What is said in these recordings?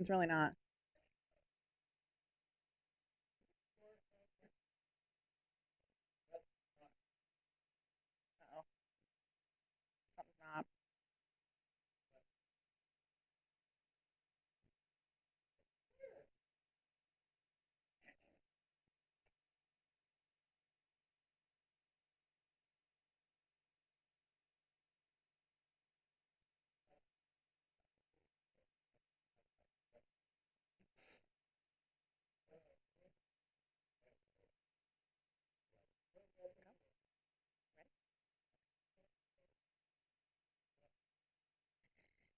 It's really not. Uh-oh, something's not.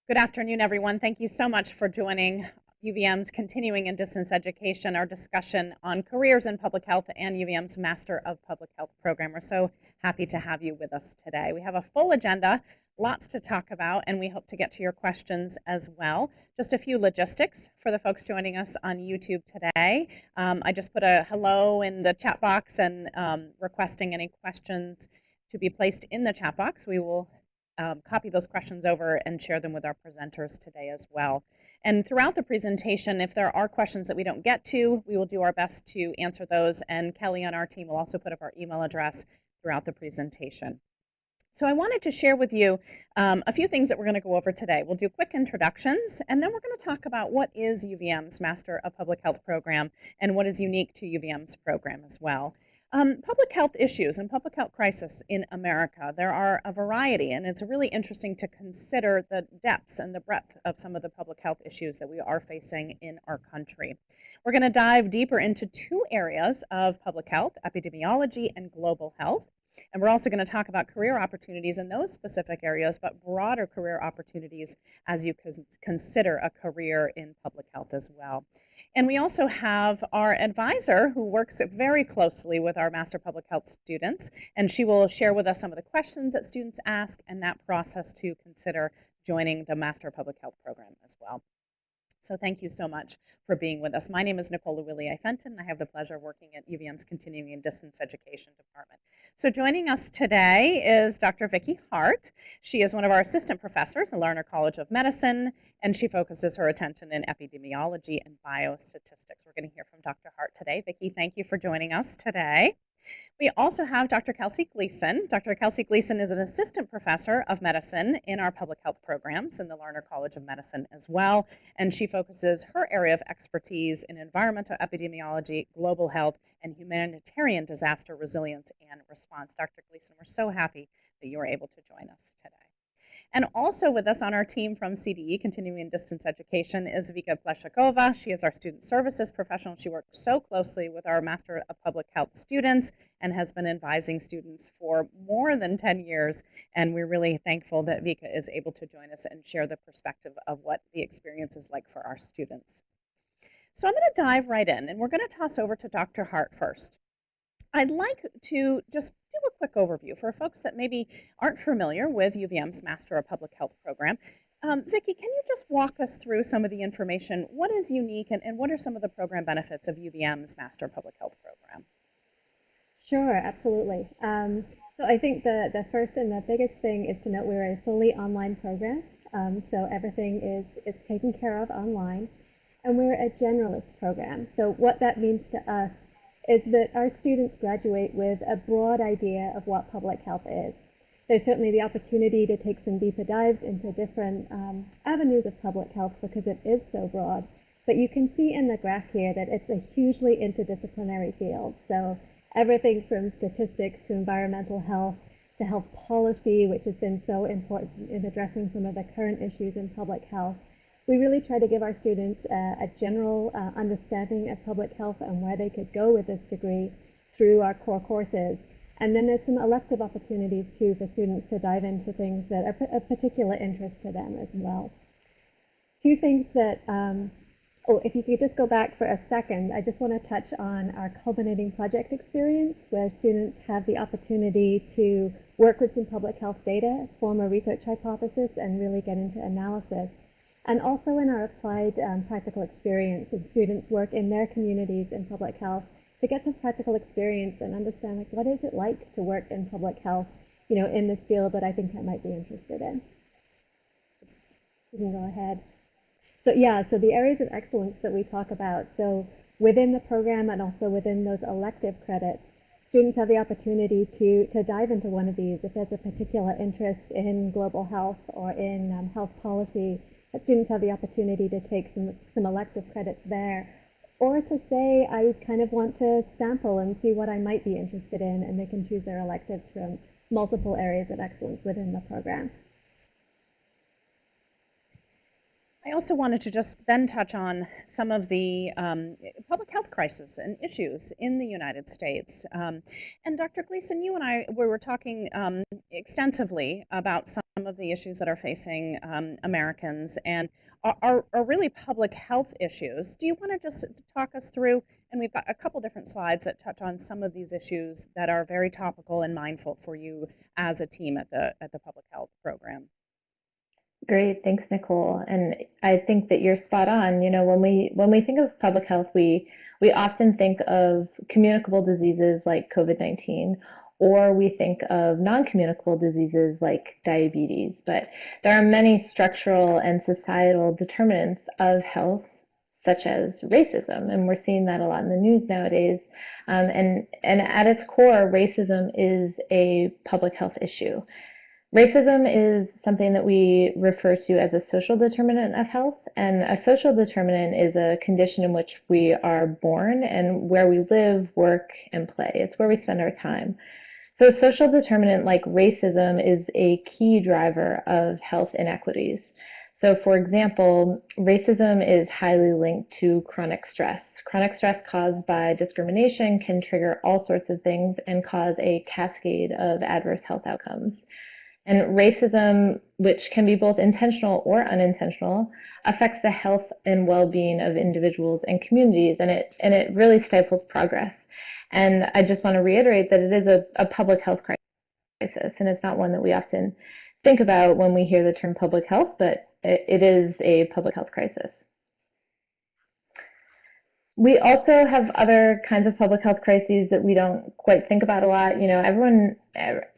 Good afternoon, everyone. Thank you so much for joining UVM's Continuing in Distance Education, our discussion on careers in public health and UVM's Master of Public Health program. We're so happy to have you with us today. We have a full agenda, lots to talk about, and we hope to get to your questions as well. Just a few logistics for the folks joining us on YouTube today. I just put a hello in the chat box and requesting any questions to be placed in the chat box. We will copy those questions over and share them with our presenters today as well. And throughout the presentation, if there are questions that we don't get to, we will do our best to answer those, and Kelly on our team will also put up our email address throughout the presentation. So I wanted to share with you a few things that we're going to go over today. We'll do quick introductions, and then we're going to talk about what is UVM's Master of Public Health program and what is unique to UVM's program as well. Public health issues and public health crisis in America, there are a variety, and it's really interesting to consider the depths and the breadth of some of the public health issues that we are facing in our country. We're going to dive deeper into two areas of public health, epidemiology and global health. And we're also going to talk about career opportunities in those specific areas, but broader career opportunities as you consider a career in public health as well. And we also have our advisor who works very closely with our Master Public Health students, and she will share with us some of the questions that students ask and that process to consider joining the Master Public Health program as well. So thank you so much for being with us. My name is Nicole Fenton. I have the pleasure of working at UVM's Continuing in Distance Education Department. So joining us today is Dr. Vicki Hart. She is one of our assistant professors in Lerner College of Medicine, and she focuses her attention in epidemiology and biostatistics. We're going to hear from Dr. Hart today. Vicki, thank you for joining us today. We also have Dr. Kelsey Gleason. Dr. Kelsey Gleason is an assistant professor of medicine in our public health programs in the Lerner College of Medicine as well, and she focuses her area of expertise in environmental epidemiology, global health, and humanitarian disaster resilience and response. Dr. Gleason, we're so happy that you were able to join us today. And also with us on our team from CDE, Continuing in Distance Education, is Vika Pleshakova. She is our student services professional. She works so closely with our Master of Public Health students and has been advising students for more than 10 years. And we're really thankful that Vika is able to join us and share the perspective of what the experience is like for our students. So I'm going to dive right in, and we're going to toss over to Dr. Hart first. I'd like to just do a quick overview for folks that maybe aren't familiar with UVM's Master of Public Health program. Vicki, can you just walk us through some of the information? What is unique and what are some of the program benefits of UVM's Master of Public Health program? Sure, absolutely. So I think the first and the biggest thing is to note we're a fully online program. So everything is taken care of online. And we're a generalist program. So what that means to us is that our students graduate with a broad idea of what public health is. There's certainly the opportunity to take some deeper dives into different avenues of public health because it is so broad. But you can see in the graph here that it's a hugely interdisciplinary field. So everything from statistics to environmental health to health policy, which has been so important in addressing some of the current issues in public health. We really try to give our students a general understanding of public health and where they could go with this degree through our core courses. And then there's some elective opportunities too for students to dive into things that are of particular interest to them as well. Two things that, if you could just go back for a second, I just want to touch on our culminating project experience where students have the opportunity to work with some public health data, form a research hypothesis, and really get into analysis. And also in our applied practical experience, and students work in their communities in public health to get some practical experience and understand, like, what is it like to work in public health, in this field that I think I might be interested in. You can go ahead. So yeah, so the areas of excellence that we talk about, so within the program and also within those elective credits, students have the opportunity to dive into one of these if there's a particular interest in global health or in health policy. Students have the opportunity to take some elective credits there, or to say, I kind of want to sample and see what I might be interested in, and they can choose their electives from multiple areas of excellence within the program. I also wanted to just then touch on some of the public health crises and issues in the United States. And Dr. Gleason, you and I we were talking extensively about some of the issues that are facing Americans and are really public health issues. Do you want to just talk us through? And we've got a couple different slides that touch on some of these issues that are very topical and mindful for you as a team at the public health program. Great, thanks, Nicole. And I think that you're spot on. You know, when we think of public health, we often think of communicable diseases like COVID-19, or we think of non-communicable diseases like diabetes. But there are many structural and societal determinants of health, such as racism, and we're seeing that a lot in the news nowadays. And at its core, racism is a public health issue. Racism is something that we refer to as a social determinant of health, and a social determinant is a condition in which we are born and where we live, work, and play. It's where we spend our time. So a social determinant like racism is a key driver of health inequities. So for example, racism is highly linked to chronic stress. Chronic stress caused by discrimination can trigger all sorts of things and cause a cascade of adverse health outcomes. And racism, which can be both intentional or unintentional, affects the health and well-being of individuals and communities, and it really stifles progress. And I just want to reiterate that it is a public health crisis, and it's not one that we often think about when we hear the term public health, but it is a public health crisis. We also have other kinds of public health crises that we don't quite think about a lot. You know,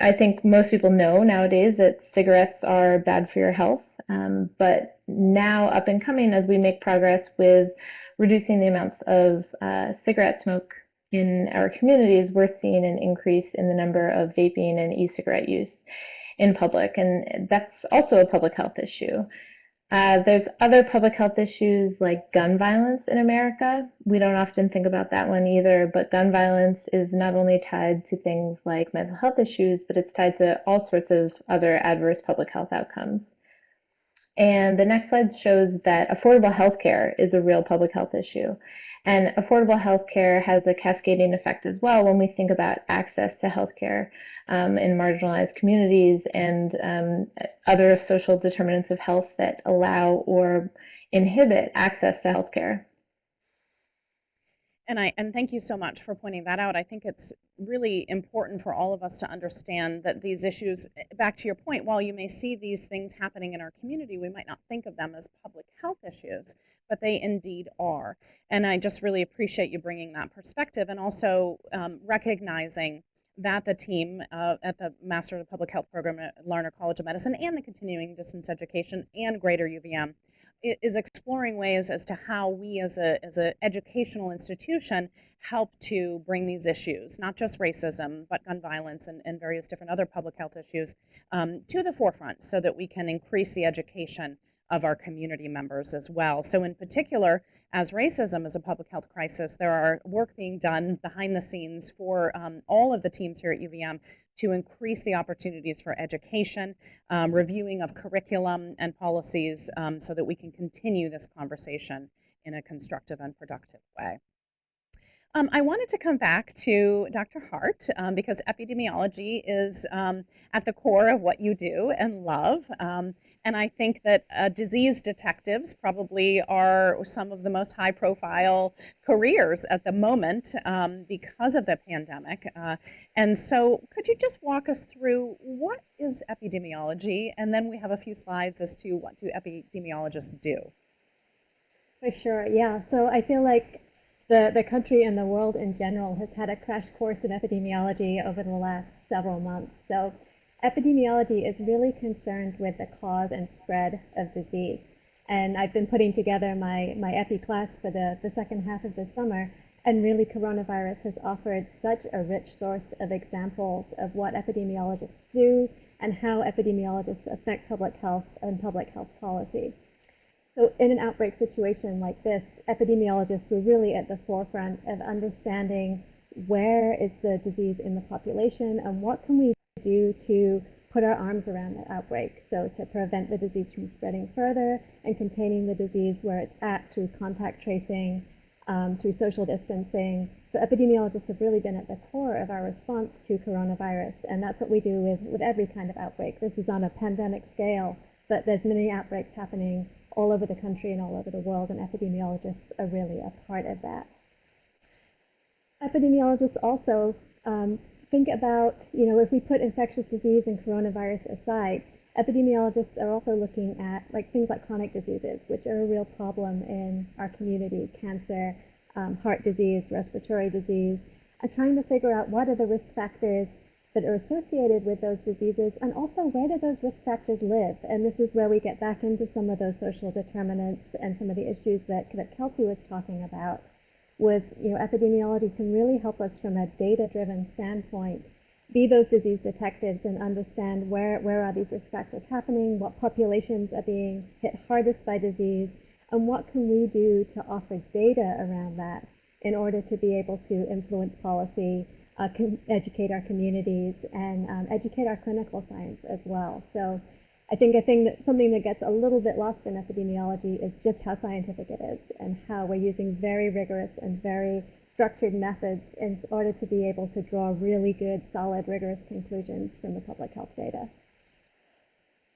I think most people know nowadays that cigarettes are bad for your health. But now, up and coming, as we make progress with reducing the amounts of cigarette smoke in our communities, we're seeing an increase in the number of vaping and e-cigarette use in public, and that's also a public health issue. There's other public health issues like gun violence in America. We don't often think about that one either, but gun violence is not only tied to things like mental health issues, but it's tied to all sorts of other adverse public health outcomes. And the next slide shows that affordable health care is a real public health issue. And affordable health care has a cascading effect as well when we think about access to health care in marginalized communities and other social determinants of health that allow or inhibit access to health care. And thank you so much for pointing that out. I think it's really important for all of us to understand that these issues, back to your point, while you may see these things happening in our community, we might not think of them as public health issues, but they indeed are. And I just really appreciate you bringing that perspective and also recognizing that the team at the Master of Public Health program at Larner College of Medicine and the continuing distance education and Greater UVM is exploring ways as to how we as a educational institution help to bring these issues, not just racism, but gun violence and various different other public health issues to the forefront so that we can increase the education of our community members as well. So in particular, as racism is a public health crisis, there are work being done behind the scenes for all of the teams here at UVM to increase the opportunities for education, reviewing of curriculum and policies so that we can continue this conversation in a constructive and productive way. I wanted to come back to Dr. Hart because epidemiology is at the core of what you do and love. And I think that disease detectives probably are some of the most high profile careers at the moment because of the pandemic. And so could you just walk us through what is epidemiology? And then we have a few slides as to what do epidemiologists do. For sure, yeah. So I feel like the country and the world in general has had a crash course in epidemiology over the last several months. So epidemiology is really concerned with the cause and spread of disease. And I've been putting together my EPI class for the second half of the summer. And really, coronavirus has offered such a rich source of examples of what epidemiologists do and how epidemiologists affect public health and public health policy. So in an outbreak situation like this, epidemiologists were really at the forefront of understanding where is the disease in the population and what can we do to put our arms around that outbreak. So to prevent the disease from spreading further and containing the disease where it's at through contact tracing, through social distancing. So epidemiologists have really been at the core of our response to coronavirus, and that's what we do with every kind of outbreak. This is on a pandemic scale, but there's many outbreaks happening all over the country and all over the world, and epidemiologists are really a part of that. Epidemiologists also think about, if we put infectious disease and coronavirus aside, epidemiologists are also looking at things like chronic diseases, which are a real problem in our community: cancer, heart disease, respiratory disease, and trying to figure out what are the risk factors that are associated with those diseases, and also where do those risk factors live. And this is where we get back into some of those social determinants and some of the issues that Kelsey was talking about. With epidemiology can really help us from a data-driven standpoint be those disease detectives and understand where are these risk factors happening, what populations are being hit hardest by disease, and what can we do to offer data around that in order to be able to influence policy, educate our communities, and educate our clinical science as well. So I think something that gets a little bit lost in epidemiology is just how scientific it is and how we're using very rigorous and very structured methods in order to be able to draw really good, solid, rigorous conclusions from the public health data.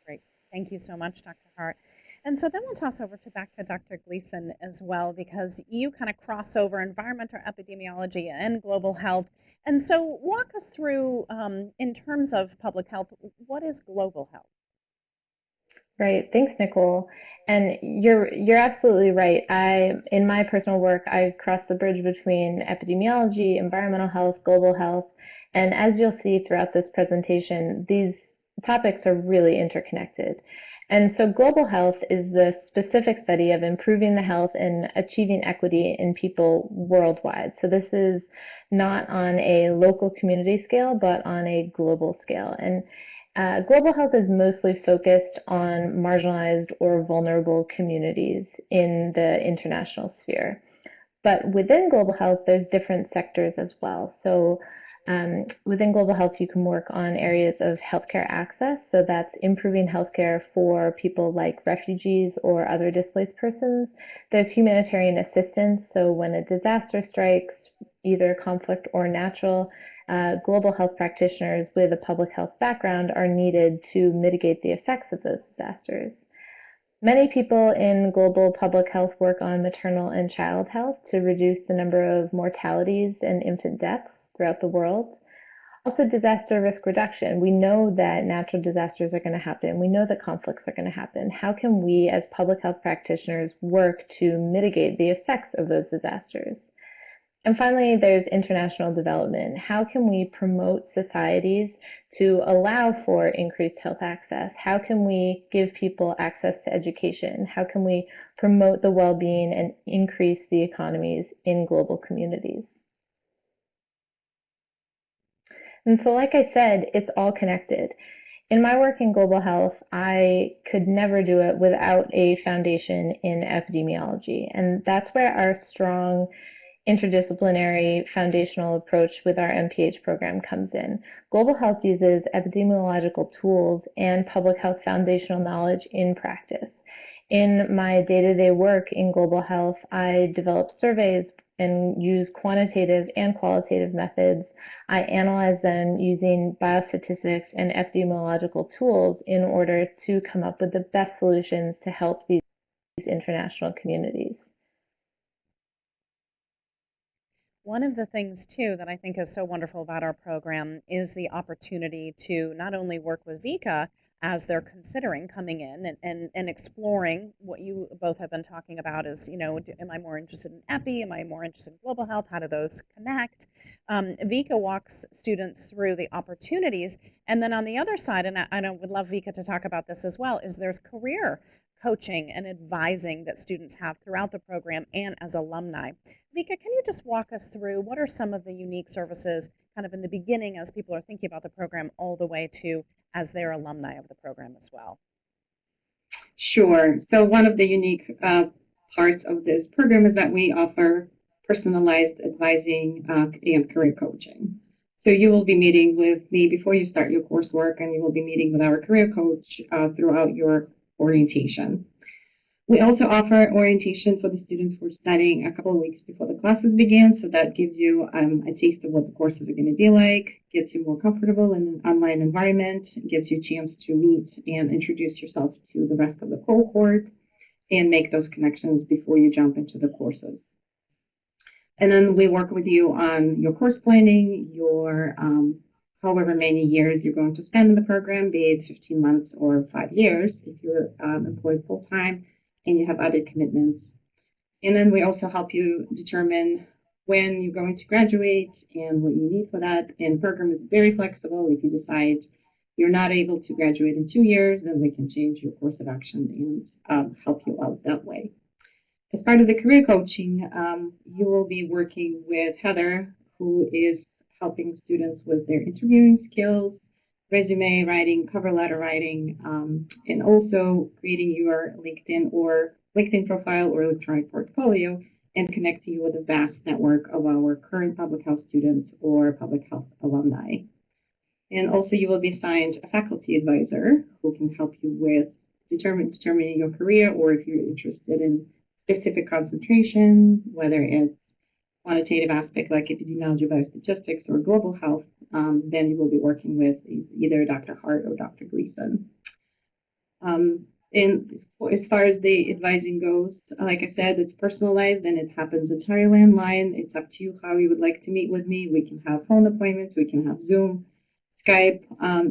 Great. Thank you so much, Dr. Hart. And so then we'll toss over back to Dr. Gleason as well, because you kind of cross over environmental epidemiology and global health. And so walk us through, in terms of public health, what is global health? Right. Thanks, Nicole. And you're absolutely right. In my personal work, I cross the bridge between epidemiology, environmental health, global health, and as you'll see throughout this presentation, these topics are really interconnected. And so global health is the specific study of improving the health and achieving equity in people worldwide. So this is not on a local community scale, but on a global scale. And global health is mostly focused on marginalized or vulnerable communities in the international sphere. But within global health, there's different sectors as well. So within global health, you can work on areas of healthcare access. So that's improving healthcare for people like refugees or other displaced persons. There's humanitarian assistance. So when a disaster strikes, either conflict or natural, global health practitioners with a public health background are needed to mitigate the effects of those disasters. Many people in global public health work on maternal and child health to reduce the number of mortalities and infant deaths throughout the world. Also, disaster risk reduction. We know that natural disasters are going to happen. We know that conflicts are going to happen. How can we, as public health practitioners, work to mitigate the effects of those disasters? And finally, there's international development. How can we promote societies to allow for increased health access? How can we give people access to education? How can we promote the well-being and increase the economies in global communities? And so, like I said, it's all connected. In my work in global health, I could never do it without a foundation in epidemiology. And that's where our strong interdisciplinary foundational approach with our MPH program comes in. Global health uses epidemiological tools and public health foundational knowledge in practice. In my day-to-day work in global health, I develop surveys and use quantitative and qualitative methods. I analyze them using biostatistics and epidemiological tools in order to come up with the best solutions to help these international communities. One of the things, too, that I think is so wonderful about our program is the opportunity to not only work with Vika as they're considering coming in and exploring what you both have been talking about is, am I more interested in EPI? Am I more interested in global health? How do those connect? Vika walks students through the opportunities. And then on the other side, and I would love Vika to talk about this as well, is there's career coaching and advising that students have throughout the program and as alumni. Vika, can you just walk us through what are some of the unique services kind of in the beginning as people are thinking about the program all the way to as they're alumni of the program as well? Sure. So one of the unique parts of this program is that we offer personalized advising and career coaching. So you will be meeting with me before you start your coursework, and you will be meeting with our career coach throughout your orientation. We also offer orientation for the students who are studying a couple of weeks before the classes begin, so that gives you a taste of what the courses are going to be like, gets you more comfortable in an online environment, gives you a chance to meet and introduce yourself to the rest of the cohort, and make those connections before you jump into the courses. And then we work with you on your course planning, your however many years you're going to spend in the program, be it 15 months or 5 years if you're employed full-time and you have other commitments. And then we also help you determine when you're going to graduate and what you need for that. And the program is very flexible. If you decide you're not able to graduate in 2 years, then we can change your course of action and help you out that way. As part of the career coaching, you will be working with Heather, who is helping students with their interviewing skills, resume writing, cover letter writing, and also creating your LinkedIn profile or electronic portfolio and connecting you with a vast network of our current public health students or public health alumni. And also you will be assigned a faculty advisor who can help you with determining your career, or if you're interested in specific concentration, whether it's quantitative aspect like epidemiology, biostatistics, or global health, then you will be working with either Dr. Hart or Dr. Gleason. And as far as the advising goes, like I said, it's personalized and it happens entirely online. It's up to you how you would like to meet with me. We can have phone appointments, we can have Zoom, Skype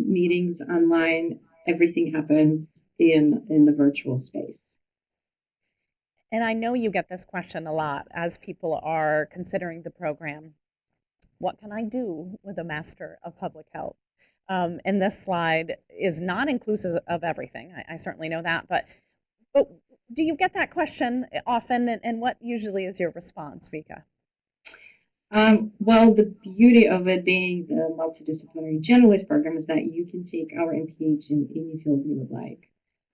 meetings online. Everything happens in the virtual space. And I know you get this question a lot as people are considering the program. What can I do with a Master of Public Health? And this slide is not inclusive of everything. I certainly know that, but do you get that question often, and what usually is your response, Vika? Well, the beauty of it being the multidisciplinary generalist program is that you can take our MPH in any field you would like.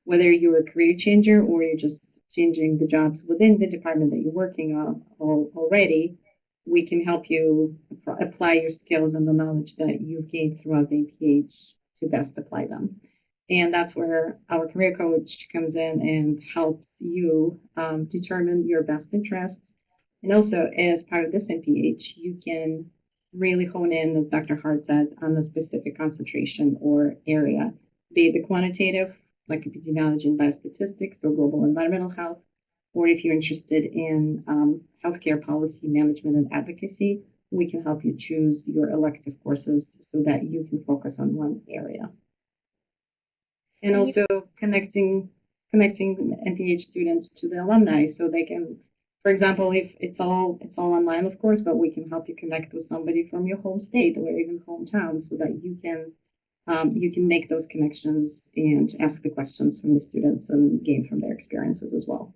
Whether you're a career changer or you're just changing the jobs within the department that you're working on already, we can help you apply your skills and the knowledge that you've gained throughout the MPH to best apply them. And that's where our career coach comes in and helps you determine your best interests. And also, as part of this MPH, you can really hone in, as Dr. Hart said, on the specific concentration or area, be it the quantitative, like epidemiology and biostatistics or global environmental health, or if you're interested in healthcare policy management and advocacy, we can help you choose your elective courses so that you can focus on one area. And also connecting MPH students to the alumni so they can, for example, if it's all online, of course, but we can help you connect with somebody from your home state or even hometown so that you can make those connections and ask the questions from the students and gain from their experiences as well.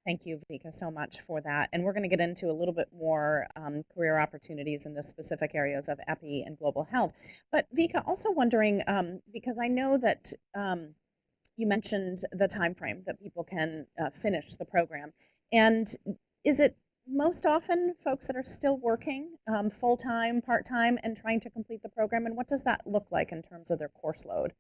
Thank you, Vika, so much for that. And we're going to get into a little bit more career opportunities in the specific areas of EPI and global health. But Vika, also wondering, because I know that you mentioned the time frame that people can finish the program. And is it most often folks that are still working full-time, part-time, and trying to complete the program? And what does that look like in terms of their course load?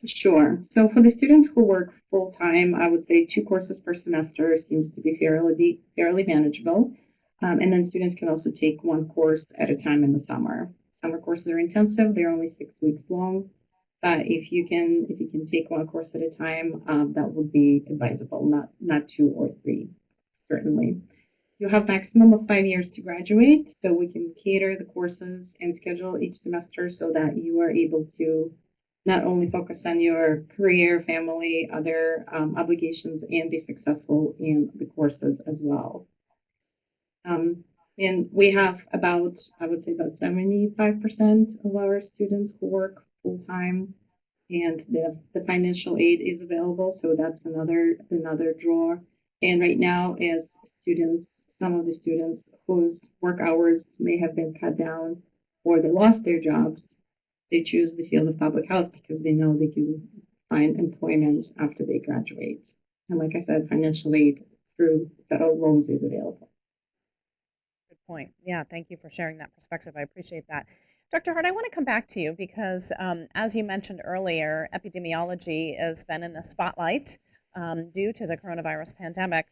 Sure. So for the students who work full-time, I would say 2 courses per semester seems to be fairly manageable. And then students can also take 1 course at a time in the summer. Summer courses are intensive; they're only 6 weeks long. But if you can take 1 course at a time, that would be advisable, not 2 or 3, certainly. You have maximum of 5 years to graduate, so we can cater the courses and schedule each semester so that you are able to not only focus on your career, family, other obligations, and be successful in the courses as well. And we have I would say about 75% of our students who work full-time. and the financial aid is available, so that's another draw. And right now, as students, some of the students whose work hours may have been cut down or they lost their jobs, they choose the field of public health because they know they can find employment after they graduate. And like I said, financial aid through federal loans is available. Good point. Yeah, thank you for sharing that perspective. I appreciate that. Dr. Hart, I want to come back to you because, as you mentioned earlier, epidemiology has been in the spotlight due to the coronavirus pandemic.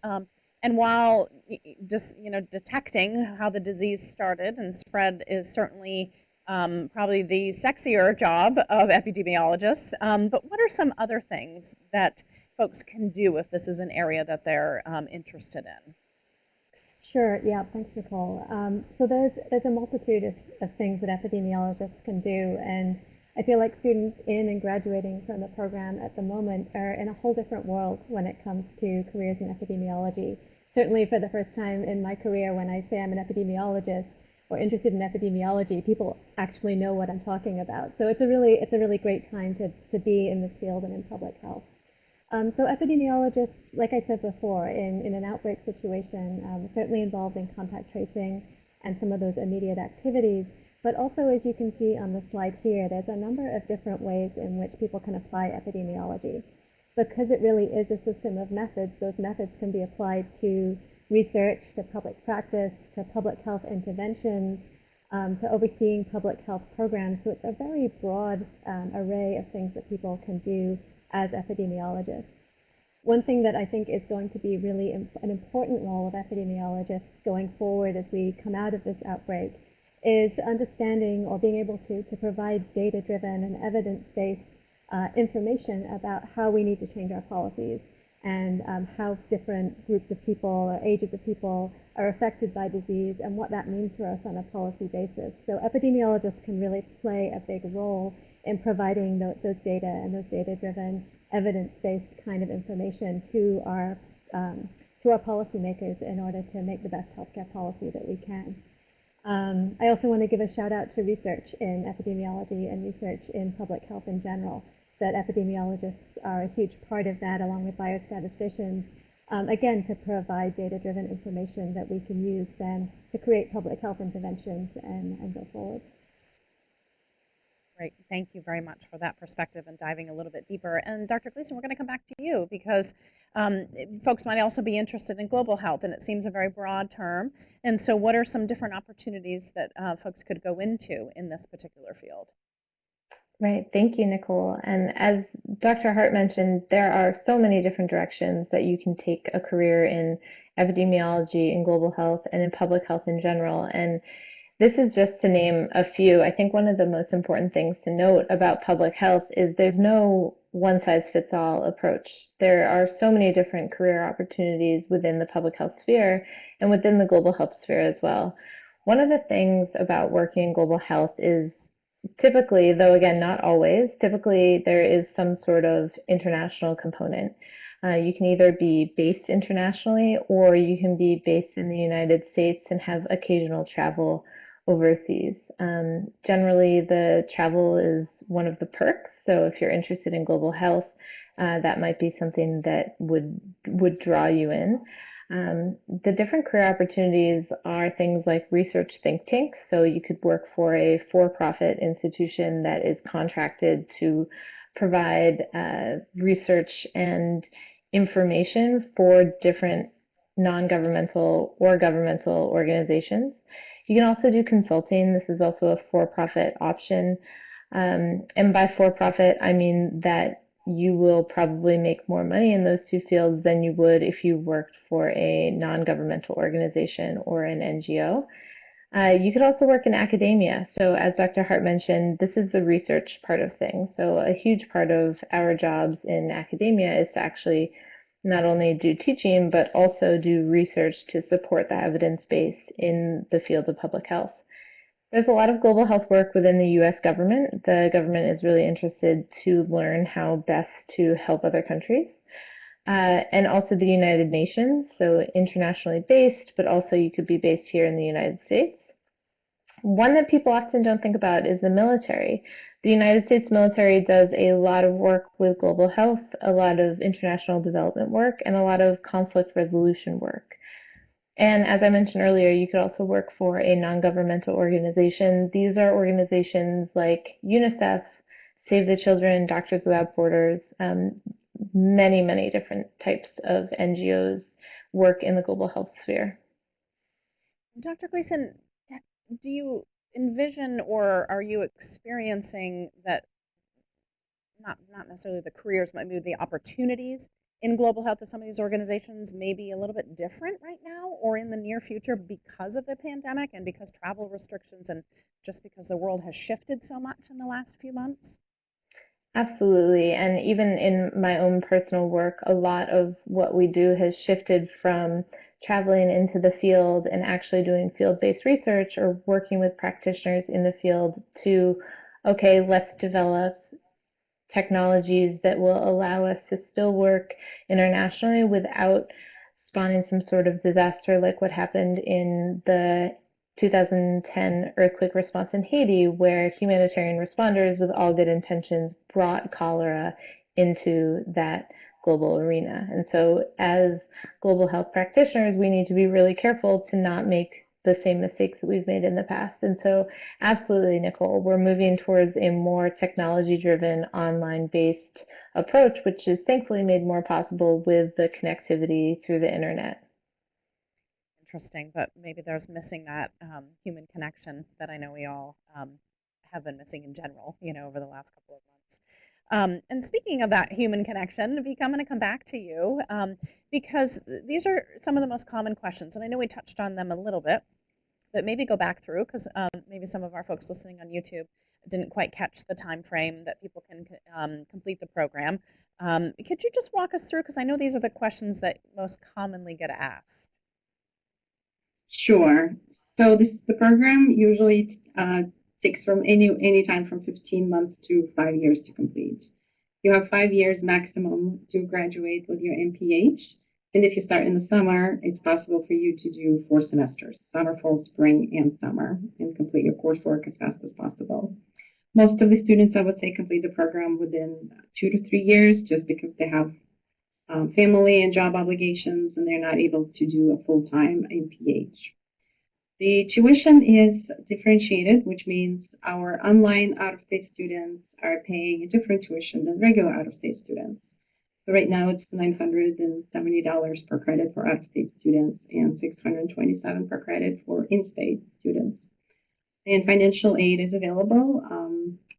Um, and while just detecting how the disease started and spread is certainly probably the sexier job of epidemiologists, but what are some other things that folks can do if this is an area that they're interested in? Sure. Yeah. Thanks, Nicole. So there's a multitude of things that epidemiologists can do, and I feel like students in and graduating from the program at the moment are in a whole different world when it comes to careers in epidemiology. Certainly, for the first time in my career, when I say I'm an epidemiologist or interested in epidemiology, people actually know what I'm talking about. So it's a really great time to be in this field and in public health. So epidemiologists, like I said before, in an outbreak situation, certainly involved in contact tracing and some of those immediate activities. But also, as you can see on the slide here, there's a number of different ways in which people can apply epidemiology. Because it really is a system of methods, those methods can be applied to research, to public practice, to public health interventions, to overseeing public health programs. So it's a very broad array of things that people can do as epidemiologists. One thing that I think is going to be really an important role of epidemiologists going forward as we come out of this outbreak is understanding or being able to provide data-driven and evidence-based information about how we need to change our policies and how different groups of people or ages of people are affected by disease and what that means for us on a policy basis. So epidemiologists can really play a big role in providing those data and those data-driven, evidence-based kind of information to our policymakers in order to make the best healthcare policy that we can. I also want to give a shout out to research in epidemiology and research in public health in general, that epidemiologists are a huge part of that along with biostatisticians, again, to provide data-driven information that we can use then to create public health interventions and go forward. Great. Thank you very much for that perspective and diving a little bit deeper. And Dr. Gleason, we're going to come back to you because folks might also be interested in global health, and it seems a very broad term. And so what are some different opportunities that folks could go into in this particular field? Right. Thank you, Nicole. And as Dr. Hart mentioned, there are so many different directions that you can take a career in epidemiology, in global health, and in public health in general. And this is just to name a few. I think one of the most important things to note about public health is there's no one-size-fits-all approach. There are so many different career opportunities within the public health sphere and within the global health sphere as well. One of the things about working in global health is typically, though again, not always, typically there is some sort of international component. You can either be based internationally or you can be based in the United States and have occasional travel overseas. Generally, the travel is one of the perks. So if you're interested in global health, that might be something that would draw you in. The different career opportunities are things like research think tanks. So you could work for a for-profit institution that is contracted to provide research and information for different non-governmental or governmental organizations. You can also do consulting. This is also a for-profit option. And by for-profit, I mean that you will probably make more money in those two fields than you would if you worked for a non-governmental organization or an NGO. You could also work in academia. So as Dr. Hart mentioned, this is the research part of things. So a huge part of our jobs in academia is to actually not only do teaching, but also do research to support the evidence base in the field of public health. There's a lot of global health work within the US government. The government is really interested to learn how best to help other countries. And also the United Nations, so internationally based, but also you could be based here in the United States. One that people often don't think about is the military. The United States military does a lot of work with global health, a lot of international development work, and a lot of conflict resolution work. And as I mentioned earlier, you could also work for a non-governmental organization. These are organizations like UNICEF, Save the Children, Doctors Without Borders, many, many different types of NGOs work in the global health sphere. Dr. Gleason, do you envision or are you experiencing that not necessarily the careers, but maybe the opportunities in global health of some of these organizations may be a little bit different right now or in the near future because of the pandemic and because travel restrictions and just because the world has shifted so much in the last few months? Absolutely. And even in my own personal work, a lot of what we do has shifted from traveling into the field and actually doing field-based research or working with practitioners in the field to, okay, let's develop technologies that will allow us to still work internationally without spawning some sort of disaster like what happened in the 2010 earthquake response in Haiti, where humanitarian responders with all good intentions brought cholera into that global arena. And so, as global health practitioners, we need to be really careful to not make the same mistakes that we've made in the past. And so, absolutely, Nicole, we're moving towards a more technology driven, online based approach, which is thankfully made more possible with the connectivity through the internet. Interesting, but maybe there's missing that human connection that I know we all have been missing in general, over the last couple of months. And speaking of that human connection, Vika, I'm going to come back to you because these are some of the most common questions, and I know we touched on them a little bit, but maybe go back through because maybe some of our folks listening on YouTube didn't quite catch the time frame that people can complete the program. Could you just walk us through, because I know these are the questions that most commonly get asked. Sure. So the program usually takes from any time from 15 months to 5 years to complete. You have 5 years maximum to graduate with your MPH. And if you start in the summer, it's possible for you to do 4 semesters, summer, fall, spring, and summer, and complete your coursework as fast as possible. Most of the students, I would say, complete the program within 2 to 3 years just because they have family and job obligations and they're not able to do a full-time MPH. The tuition is differentiated, which means our online out-of-state students are paying a different tuition than regular out-of-state students. So right now it's $970 per credit for out-of-state students and $627 per credit for in-state students. And financial aid is available.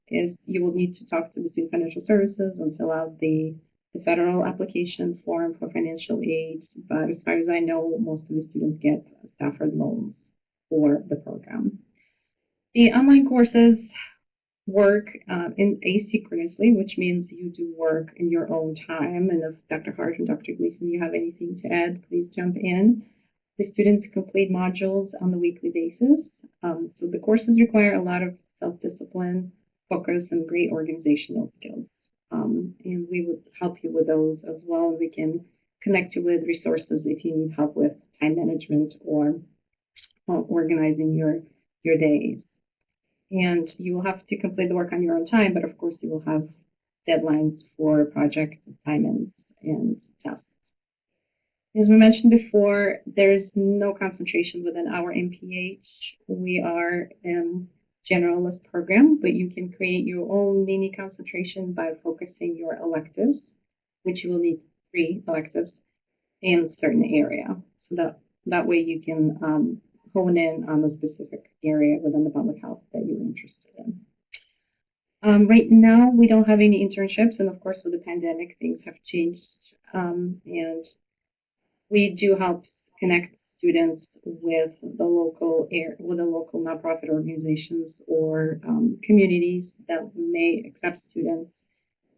Is you will need to talk to the Student Financial Services and fill out the federal application form for financial aid. But as far as I know, most of the students get Stafford loans for the program. The online courses work in asynchronously, which means you do work in your own time. And if Dr. Hart and Dr. Gleason, you have anything to add, please jump in. The students complete modules on the weekly basis. So the courses require a lot of self-discipline, focus, and great organizational skills. And we would help you with those as well. We can connect you with resources if you need help with time management or organizing your days. And you will have to complete the work on your own time, but of course you will have deadlines for project assignments and tests. As we mentioned before, there is no concentration within our MPH. We are a generalist program, but you can create your own mini concentration by focusing your electives, which you will need 3 electives in a certain area. So that way you can hone in on the specific area within the public health that you're interested in. Right now, we don't have any internships, and of course, with the pandemic, things have changed. And we do help connect students with the local nonprofit organizations or communities that may accept students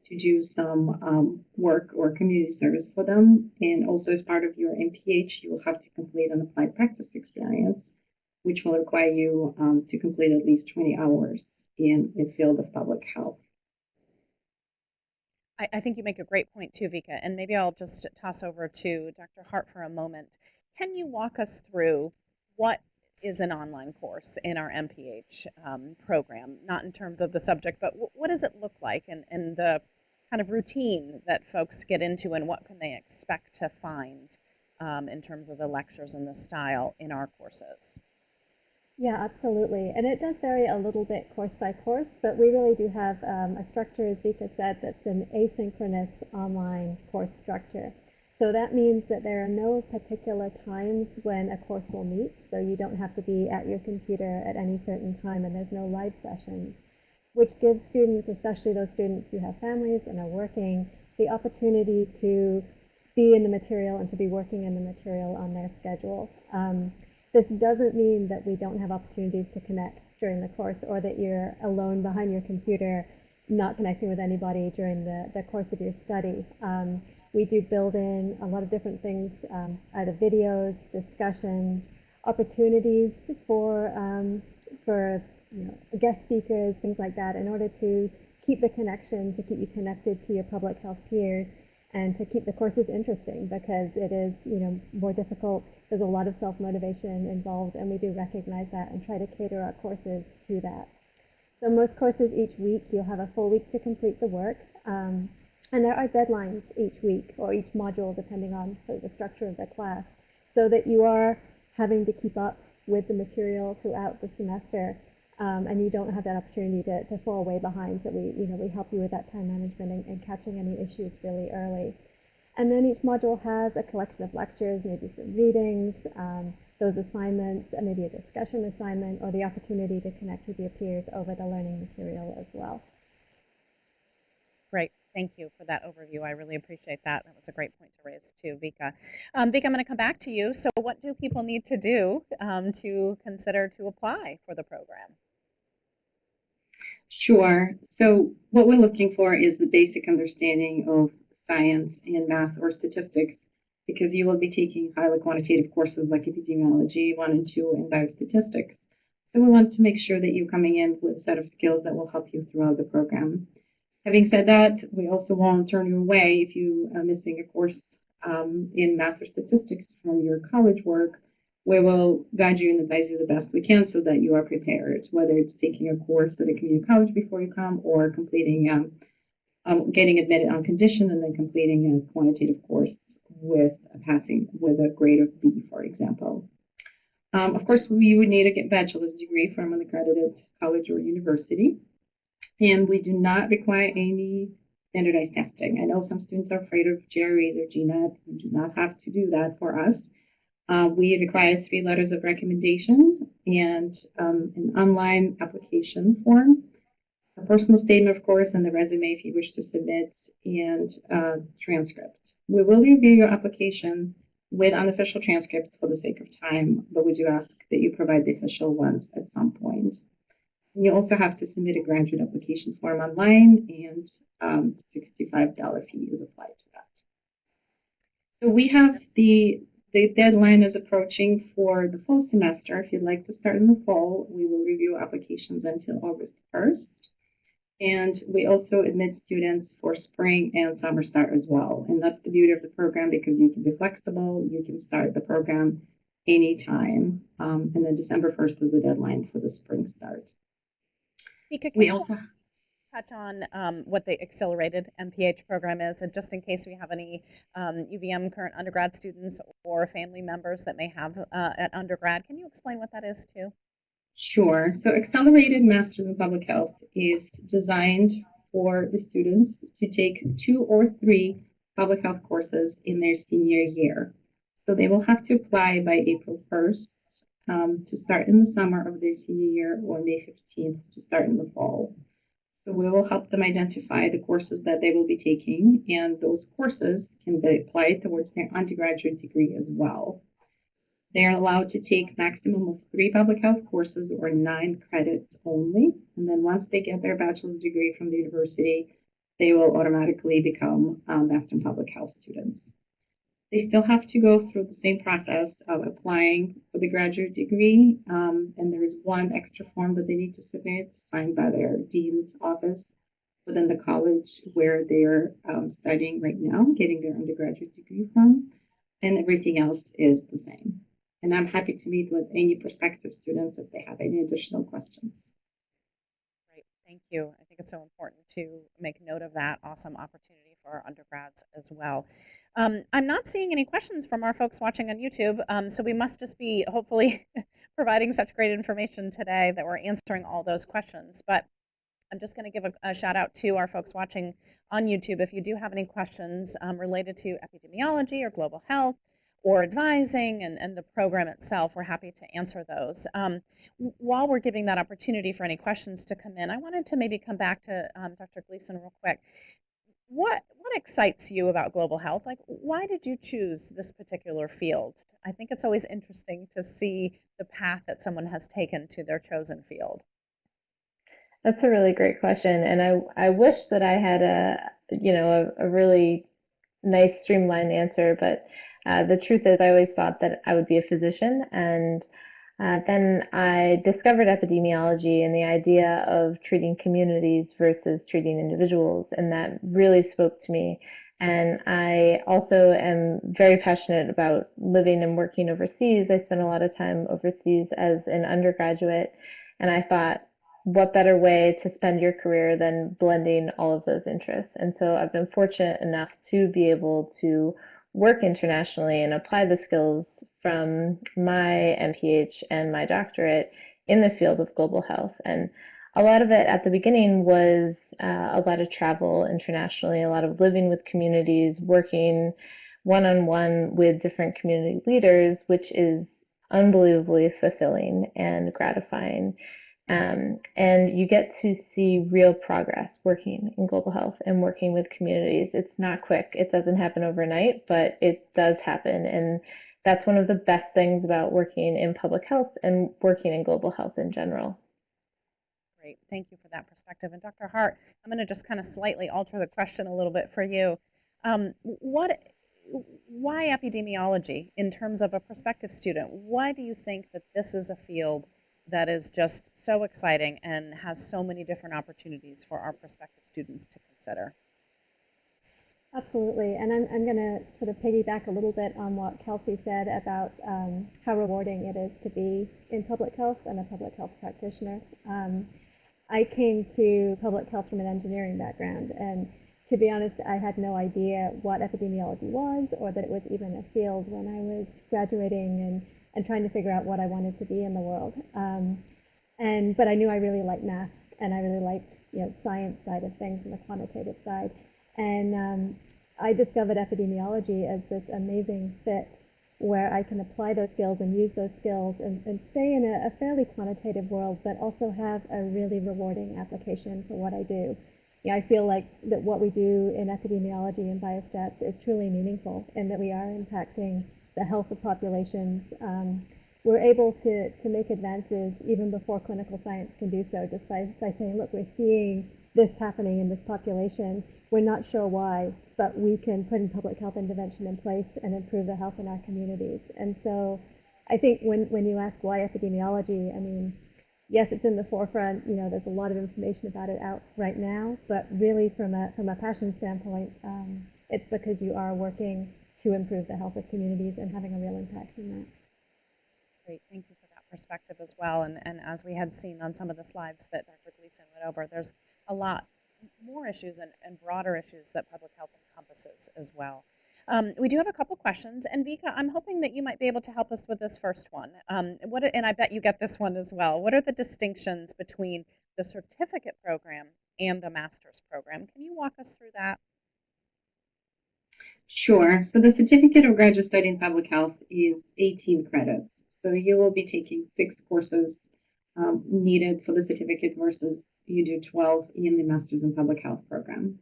to do some work or community service for them. And also, as part of your MPH, you will have to complete an applied practice experience, which will require you to complete at least 20 hours in the field of public health. I think you make a great point too, Vika, and maybe I'll just toss over to Dr. Hart for a moment. Can you walk us through what is an online course in our MPH program, not in terms of the subject, but what does it look like and the kind of routine that folks get into and what can they expect to find in terms of the lectures and the style in our courses? Yeah, absolutely. And it does vary a little bit course by course, but we really do have a structure, as Vika said, that's an asynchronous online course structure. So that means that there are no particular times when a course will meet, so you don't have to be at your computer at any certain time, and there's no live sessions, which gives students, especially those students who have families and are working, the opportunity to be in the material and to be working in the material on their schedule. This doesn't mean that we don't have opportunities to connect during the course or that you're alone behind your computer not connecting with anybody during the course of your study. We do build in a lot of different things, either videos, discussions, opportunities for guest speakers, things like that, in order to keep the connection, to keep you connected to your public health peers, and to keep the courses interesting because it is, more difficult. There's a lot of self-motivation involved, and we do recognize that and try to cater our courses to that. So most courses each week, you'll have a full week to complete the work. And there are deadlines each week or each module, depending on the structure of the class, so that you are having to keep up with the material throughout the semester, and you don't have that opportunity to fall way behind. So we help you with that time management and catching any issues really early. And then each module has a collection of lectures, maybe some readings, those assignments, and maybe a discussion assignment, or the opportunity to connect with your peers over the learning material as well. Great. Thank you for that overview. I really appreciate that. That was a great point to raise too, Vika. Vika, I'm going to come back to you. So what do people need to do to consider to apply for the program? Sure. So what we're looking for is the basic understanding of science and math or statistics because you will be taking highly quantitative courses like epidemiology 1 and 2 and biostatistics. So we want to make sure that you're coming in with a set of skills that will help you throughout the program. Having said that, we also won't turn you away if you are missing a course in math or statistics from your college work. We will guide you and advise you the best we can so that you are prepared, whether it's taking a course at a community college before you come or completing, getting admitted on condition and then completing a quantitative course with passing with a grade of B, for example. Of course, we would need a bachelor's degree from an accredited college or university, and we do not require any standardized testing. I know some students are afraid of GREs or GMAT. You do not have to do that for us. We require 3 letters of recommendation and an online application form, a personal statement, of course, and the resume if you wish to submit, and transcript. We will review your application with unofficial transcripts for the sake of time, but we do ask that you provide the official ones at some point. And you also have to submit a graduate application form online, and $65 fee is applied to that. So we have the deadline is approaching for the full semester. If you'd like to start in the fall, we will review applications until August 1st. And we also admit students for spring and summer start as well. And that's the beauty of the program because you can be flexible. You can start the program anytime. And then December 1st is the deadline for the spring start. Vika, can you touch on what the accelerated MPH program is, and just in case we have any UVM current undergrad students or family members that may have at undergrad, can you explain what that is too? Sure. So Accelerated Masters in Public Health is designed for the students to take 2 or 3 public health courses in their senior year. So they will have to apply by April 1st to start in the summer of their senior year or May 15th to start in the fall. So we will help them identify the courses that they will be taking, and those courses can be applied towards their undergraduate degree as well. They are allowed to take maximum of 3 public health courses or 9 credits only. And then once they get their bachelor's degree from the university, they will automatically become Master in Public Health students. They still have to go through the same process of applying for the graduate degree. And there is one extra form that they need to submit, signed by their dean's office within the college where they're studying right now, getting their undergraduate degree from. And everything else is the same. And I'm happy to meet with any prospective students if they have any additional questions. Great, thank you. I think it's so important to make note of that awesome opportunity for our undergrads as well. I'm not seeing any questions from our folks watching on YouTube, so we must just be hopefully providing such great information today that we're answering all those questions. But I'm just going to give a shout out to our folks watching on YouTube. If you do have any questions related to epidemiology or global health or advising and the program itself, we're happy to answer those. While we're giving that opportunity for any questions to come in, I wanted to maybe come back to Dr. Gleason real quick. What excites you about global health? Like, why did you choose this particular field? I think it's always interesting to see the path that someone has taken to their chosen field. That's a really great question, and I wish that I had a really nice streamlined answer, but the truth is I always thought that I would be a physician, and then I discovered epidemiology and the idea of treating communities versus treating individuals, and that really spoke to me. And I also am very passionate about living and working overseas. I spent a lot of time overseas as an undergraduate, and I thought, what better way to spend your career than blending all of those interests? And so I've been fortunate enough to be able to work internationally and apply the skills from my MPH and my doctorate in the field of global health. And a lot of it at the beginning was a lot of travel internationally, a lot of living with communities, working one-on-one with different community leaders, which is unbelievably fulfilling and gratifying. And you get to see real progress working in global health and working with communities. It's not quick. It doesn't happen overnight, but it does happen. And that's one of the best things about working in public health and working in global health in general. Great, thank you for that perspective. And Dr. Hart, I'm going to just kind of slightly alter the question a little bit for you. Why epidemiology in terms of a prospective student? Why do you think that this is a field that is just so exciting and has so many different opportunities for our prospective students to consider? Absolutely, and I'm going to sort of piggyback a little bit on what Kelsey said about how rewarding it is to be in public health and a public health practitioner. I came to public health from an engineering background, and to be honest, I had no idea what epidemiology was or that it was even a field when I was graduating and trying to figure out what I wanted to be in the world. But I knew I really liked math, and I really liked science side of things and the quantitative side. And I discovered epidemiology as this amazing fit where I can apply those skills and use those skills and stay in a fairly quantitative world, but also have a really rewarding application for what I do. I feel like that what we do in epidemiology and biostats is truly meaningful and that we are impacting the health of populations. We're able to make advances even before clinical science can do so, just by saying, look, we're seeing this happening in this population. We're not sure why, but we can put in public health intervention in place and improve the health in our communities. And so I think when you ask why epidemiology, I mean, yes, it's in the forefront. There's a lot of information about it out right now, but really from a passion standpoint, it's because you are working to improve the health of communities and having a real impact in that. Great, thank you for that perspective as well. And as we had seen on some of the slides that Dr. Gleason went over, there's a lot more issues and broader issues that public health encompasses as well. We do have a couple questions, and Vika, I'm hoping that you might be able to help us with this first one. And I bet you get this one as well. What are the distinctions between the certificate program and the master's program? Can you walk us through that? Sure. So the Certificate of Graduate Study in Public Health is 18 credits. So you will be taking 6 courses needed for the certificate versus you do 12 in the Masters in Public Health program.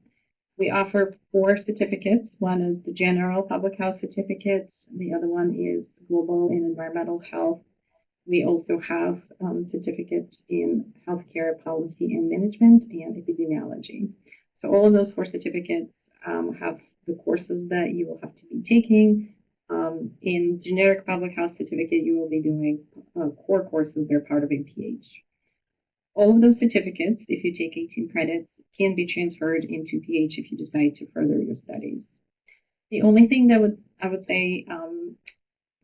We offer 4 certificates. One is the General Public Health Certificate. The other one is Global and Environmental Health. We also have certificates in Healthcare Policy and Management and Epidemiology. So all of those 4 certificates have the courses that you will have to be taking. In generic public health certificate, you will be doing core courses. They're part of MPH. All of those certificates, if you take 18 credits, can be transferred into PH if you decide to further your studies. The only thing that I would say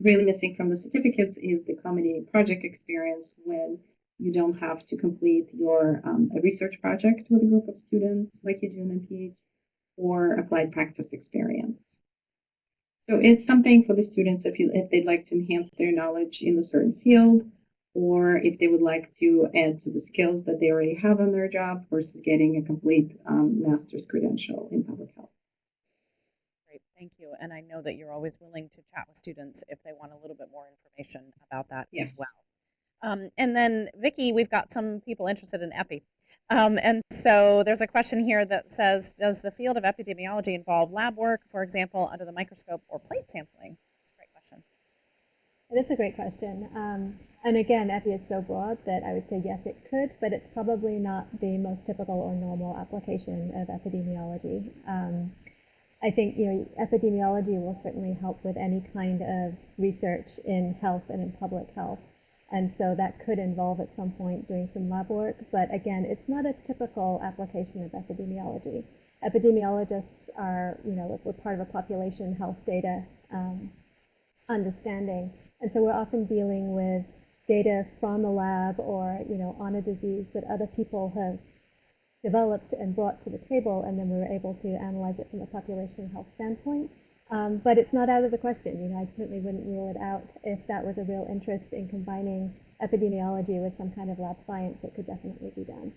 really missing from the certificates is the comedy project experience when you don't have to complete your a research project with a group of students like you do in MPH or applied practice experience. So it's something for the students if they'd like to enhance their knowledge in a certain field, or if they would like to add to the skills that they already have on their job versus getting a complete master's credential in public health. Great, thank you. And I know that you're always willing to chat with students if they want a little bit more information about that Yes. as well. And then, Vicki, we've got some people interested in epi. And so there's a question here that says, does the field of epidemiology involve lab work, for example, under the microscope or plate sampling? That's a great question. That's a great question. And again, epi is so broad that I would say yes, it could, but it's probably not the most typical or normal application of epidemiology. I think epidemiology will certainly help with any kind of research in health and in public health. And so that could involve at some point doing some lab work, but again, it's not a typical application of epidemiology. Epidemiologists are, we're part of a population health data understanding, and so we're often dealing with data from a lab or, on a disease that other people have developed and brought to the table, and then we were able to analyze it from a population health standpoint. But it's not out of the question. I certainly wouldn't rule it out. If that was a real interest in combining epidemiology with some kind of lab science, it could definitely be done.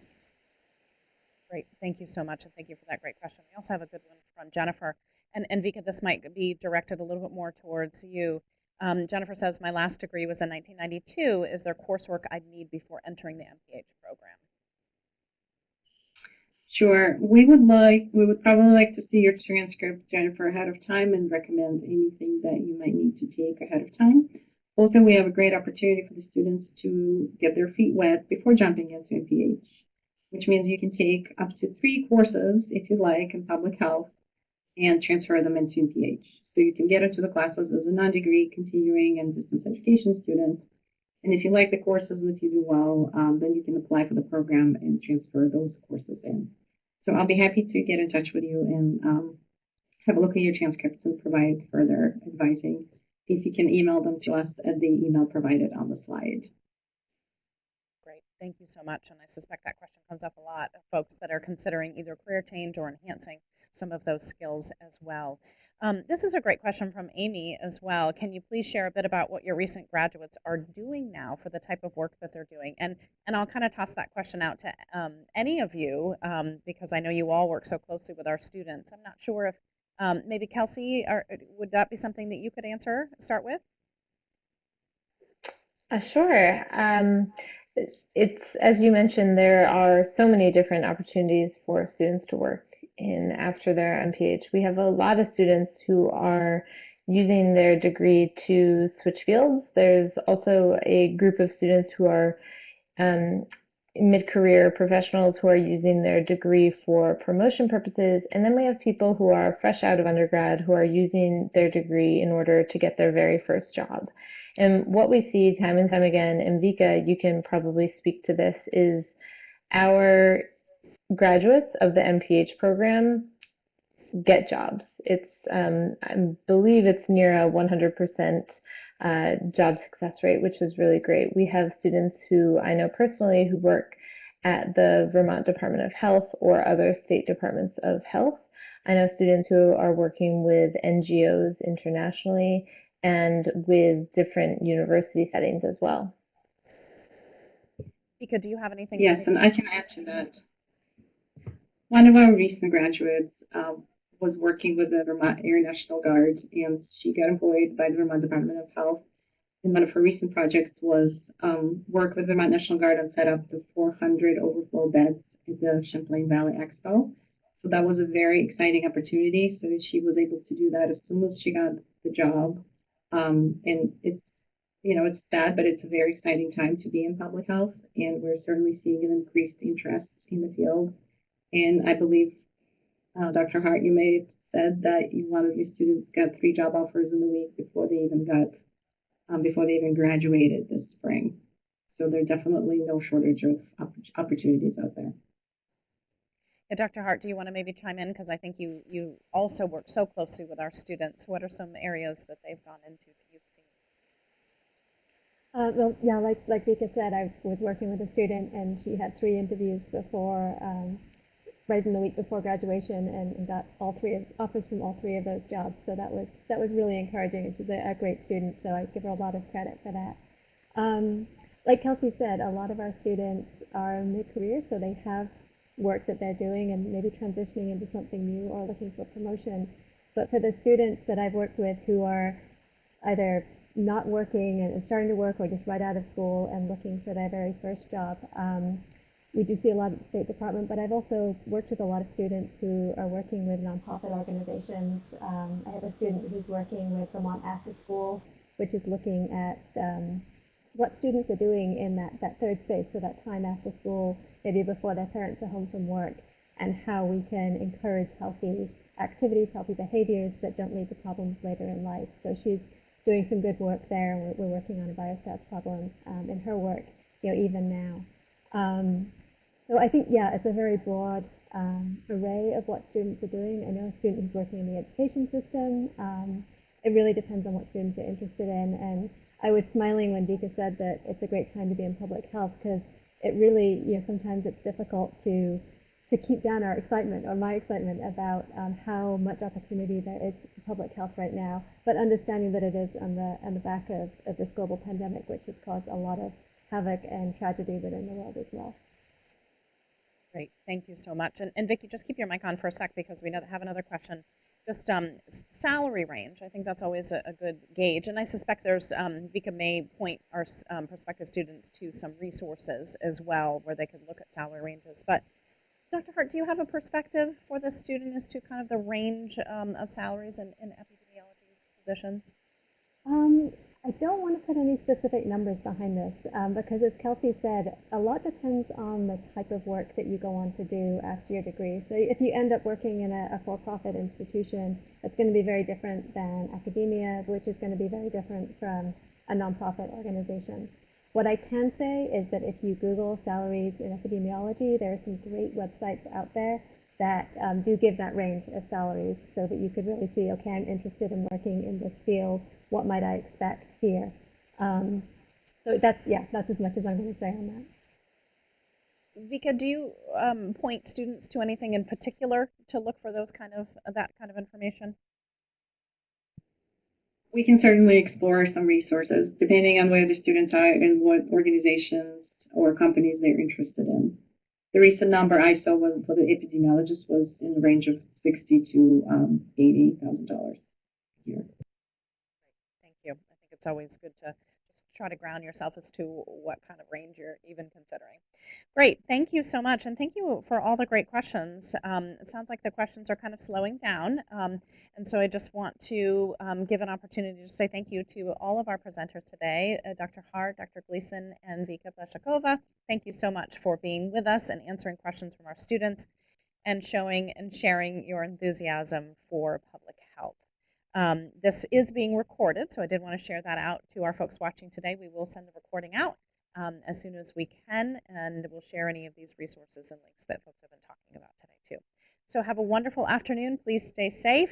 Great, thank you so much, and thank you for that great question. We also have a good one from Jennifer. And Vika, this might be directed a little bit more towards you. Jennifer says, my last degree was in 1992. Is there coursework I'd need before entering the MPH program? Sure. We would probably like to see your transcript, Jennifer, ahead of time and recommend anything that you might need to take ahead of time. Also, we have a great opportunity for the students to get their feet wet before jumping into MPH, which means you can take up to 3 courses, if you like, in public health and transfer them into MPH. So you can get into the classes as a non-degree, continuing, and distance education student. And if you like the courses and if you do well, then you can apply for the program and transfer those courses in. So I'll be happy to get in touch with you and have a look at your transcripts and provide further advising. If you can email them to us at the email provided on the slide. Great, thank you so much. And I suspect that question comes up a lot of folks that are considering either career change or enhancing some of those skills as well. This is a great question from Amy as well. Can you please share a bit about what your recent graduates are doing now for the type of work that they're doing? And I'll kind of toss that question out to any of you because I know you all work so closely with our students. I'm not sure if maybe Kelsey, would that be something that you could start with? Sure. It's as you mentioned, there are so many different opportunities for students to work in after their MPH. We have a lot of students who are using their degree to switch fields. There's also a group of students who are mid-career professionals who are using their degree for promotion purposes. And then we have people who are fresh out of undergrad who are using their degree in order to get their very first job. And what we see time and time again, and Vika, you can probably speak to this, is our graduates of the MPH program get jobs. It's, I believe it's near a 100% job success rate, which is really great. We have students who I know personally who work at the Vermont Department of Health or other state departments of health. I know students who are working with NGOs internationally and with different university settings as well. Vika, do you have anything? Yes, and I can add to that. One of our recent graduates was working with the Vermont Air National Guard, and she got employed by the Vermont Department of Health. And one of her recent projects was work with the Vermont National Guard and set up the 400 overflow beds at the Champlain Valley Expo. So that was a very exciting opportunity. So she was able to do that as soon as she got the job. And it's it's sad, but it's a very exciting time to be in public health, and we're certainly seeing an increased interest in the field. And I believe, Dr. Hart, you may have said that one of your students got 3 job offers in the week before they even graduated this spring. So there's definitely no shortage of opportunities out there. Yeah, Dr. Hart, do you want to maybe chime in? Because I think you also work so closely with our students. What are some areas that they've gone into that you've seen? Well, yeah, like Vika said, I was working with a student, and she had 3 interviews before, right in the week before graduation, and got offers from all 3 of those jobs. So that was really encouraging, and she's a great student. So I give her a lot of credit for that. Um, like Kelsey said, a lot of our students are mid-career, so they have work that they're doing and maybe transitioning into something new or looking for promotion. But for the students that I've worked with who are either not working and starting to work, or just right out of school and looking for their very first job, we do see a lot at the State Department, but I've also worked with a lot of students who are working with nonprofit organizations. I have a student who's working with Vermont After School, which is looking at what students are doing in that third space, so that time after school, maybe before their parents are home from work, and how we can encourage healthy activities, healthy behaviors that don't lead to problems later in life. So she's doing some good work there, and we're working on a biostats problem in her work, even now. So I think, yeah, it's a very broad array of what students are doing. I know a student who's working in the education system. It really depends on what students are interested in. And I was smiling when Dika said that it's a great time to be in public health, because it really, sometimes it's difficult to keep down our excitement, or my excitement, about how much opportunity there is for public health right now, but understanding that it is on the back of this global pandemic, which has caused a lot of havoc and tragedy within the world as well. Great, thank you so much. And Vicki, just keep your mic on for a sec, because we have another question. Just salary range, I think that's always a good gauge. And I suspect Vika may point our prospective students to some resources as well, where they could look at salary ranges. But Dr. Hart, do you have a perspective for the student as to kind of the range of salaries in epidemiology positions? Um, I don't want to put any specific numbers behind this, because, as Kelsey said, a lot depends on the type of work that you go on to do after your degree. So if you end up working in a for-profit institution, it's going to be very different than academia, which is going to be very different from a nonprofit organization. What I can say is that if you Google salaries in epidemiology, there are some great websites out there that do give that range of salaries, so that you could really see, okay, I'm interested in working in this field. What might I expect here? So that's as much as I'm going to say on that. Vika, do you point students to anything in particular to look for that kind of information? We can certainly explore some resources depending on where the students are and what organizations or companies they're interested in. The recent number I saw was for the epidemiologist was in the range of $60,000 to $80,000 a year. Thank you. I think it's always good to just try to ground yourself as to what kind of range you're even considering. Great. Thank you so much. And thank you for all the great questions. It sounds like the questions are kind of slowing down. And so I just want to give an opportunity to say thank you to all of our presenters today, Dr. Hart, Dr. Gleason, and Vika Pleshakova. Thank you so much for being with us and answering questions from our students, and showing and sharing your enthusiasm for public health. This is being recorded, so I did want to share that out to our folks watching today. We will send the recording out as soon as we can, and we'll share any of these resources and links that folks have been talking about today too. So have a wonderful afternoon. Please stay safe,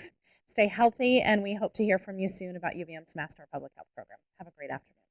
stay healthy, and we hope to hear from you soon about UVM's Master of Public Health program. Have a great afternoon.